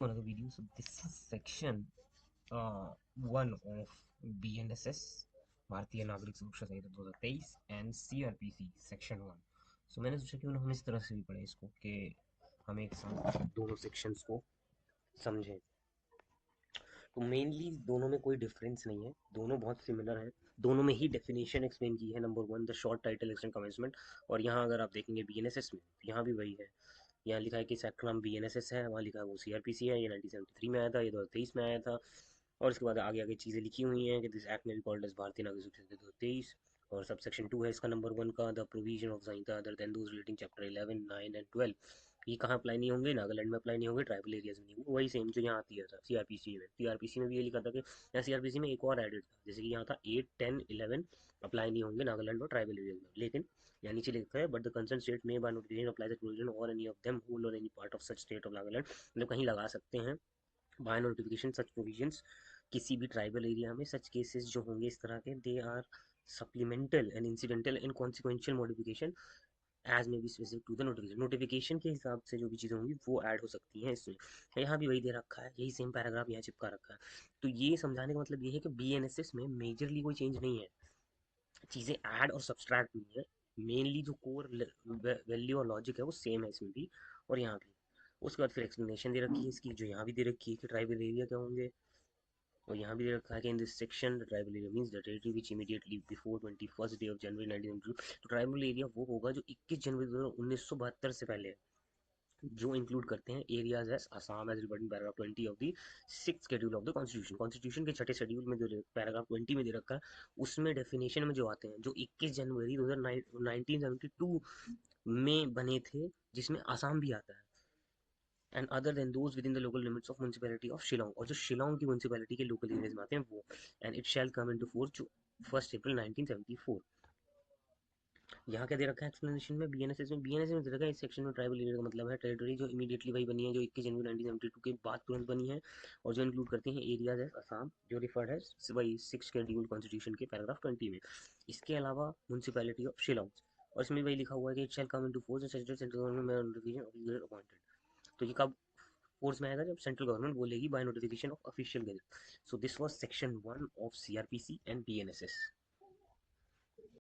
Another video. So this is section 1 of BNSS, भारतीय नागरिक सुरक्षा संहिता 2023 एंड CRPC सेक्शन 1. सो मैंने सोचा क्यों ना हम इस तरह से भी पढ़े इसको कि हम एक साथ दोनों सेक्शंस को समझें. तो मेनली दोनों में कोई डिफरेंस नहीं है, दोनों बहुत सिमिलर हैं. दोनों में ही डेफिनेशन एक्सप्लेन की है. Number 1 the short title extend commencement, और यहाँ अगर आप देखेंगे BNSS में यहाँ भी वही है. यहाँ लिखा है कि सेक्टर नाम BNSS है, वहाँ लिखा है वो CRPC है. ये 1973 में आया था, ये 2023 में आया था. और इसके बाद आगे आगे चीज़ें लिखी हुई हैं कि दिस एक्ट में बी कॉल्ड एज भारतीय नागरिक सुरक्षा संहिता 2023. और सब सेक्शन 2 है इसका नंबर 1 का, the provision of Samhita other than those relating chapter 11, 9 and 12. ये कहाँ अप्लाई नहीं होंगे? नागालैंड में अप्लाई नहीं होंगे, ट्राइबल एरियाज में नहीं होंगे. वही सेम जो यहाँ आती है था CRPC में. CRPC में भी ये लिखा था कि यहाँ CRPC में एक और एडेड था, जैसे कि यहाँ था 8, 10, 11 अप्लाई नहीं होंगे नागालैंड और ट्राइबल एरियाज में. लेकिन यहाँ नीचे लिखा है बट द कंसर्न स्टेट में by notification apply the provision और एनी ऑफ देम होल और any part of such state of Nagaland. मतलब कहीं लगा सकते हैं बाय नोटिफिकेशन सच प्रोविजंस किसी भी ट्राइबल एरिया में. सच केसेस जो होंगे इस तरह के, they are supplemental and incidental and consequential modification as may be specific to the notification. Notification के हिसाब से जो भी चीज़ें होंगी वो ऐड हो सकती हैं इसमें. यहाँ भी वही दे रखा है, यही सेम पैराग्राफ यहाँ चिपका रखा है. तो ये समझाने का मतलब ये है कि BNSS में मेजरली कोई चेंज नहीं है, चीज़ें ऐड और सब्सट्रैक्ट हुई है. मेनली जो कोर वैल्यू और लॉजिक है वो सेम है इसमें भी और यहाँ भी. उसके बाद फिर एक्सप्लेनेशन दे रखी है इसकी, जो यहाँ भी दे रखी है कि ट्राइबल एरिया क्या होंगे. और यहाँ भी दे रखा है कि in this section the tribal area means the territory which immediately before 21st day of January 1992. तो ट्राइबल एरिया वो होगा जो 21 जनवरी 1972 से पहले है, जो इंक्लूड करते हैं areas as Assam as referred in paragraph 20 of the 6th schedule of the Constitution. Constitution के छठे शेड्यूल में जो पैराग्राफ 20 में दे रखा है उसमें डेफिनेशन में जो आते हैं जो 21 जनवरी 1972 में बने थे, जिसमें आसाम भी आता है. And other than those with in the local limits of municipality of Shillong, और जो शिलोंग की म्यूनसिपैलिटी के लोकल एरियाज में आते हैं वो. And it shall come into force जो 1 अप्रैल 1974. यहाँ क्या दे रखा है एक्सप्लेनेशन में? BNSS में दे रखा है इस सेक्शन में ट्राइबल एरिया का मतलब है टेरिटरी जो इमीडिएटली वही बनी है जो 21 जनवरी 1972 के बाद तुरंत बनी है, और जो इंक्लूड करते हैं एरियाज है असम जो रिफर्ड है वही 6 शेड्यूल कॉन्स्टिट्यूशन के पैराग्राफ 20 में. इसके अलावा म्यूनसिपैलिटी ऑफ शिलोंग, और इसमें वही लिखा हुआ है कि it shall come into force central government appointed. तो ये कब फोर्स में आएगा? जब सेंट्रल गवर्नमेंट बोलेगी by notification of official gazette. So this was section 1 of CRPC and BNSS.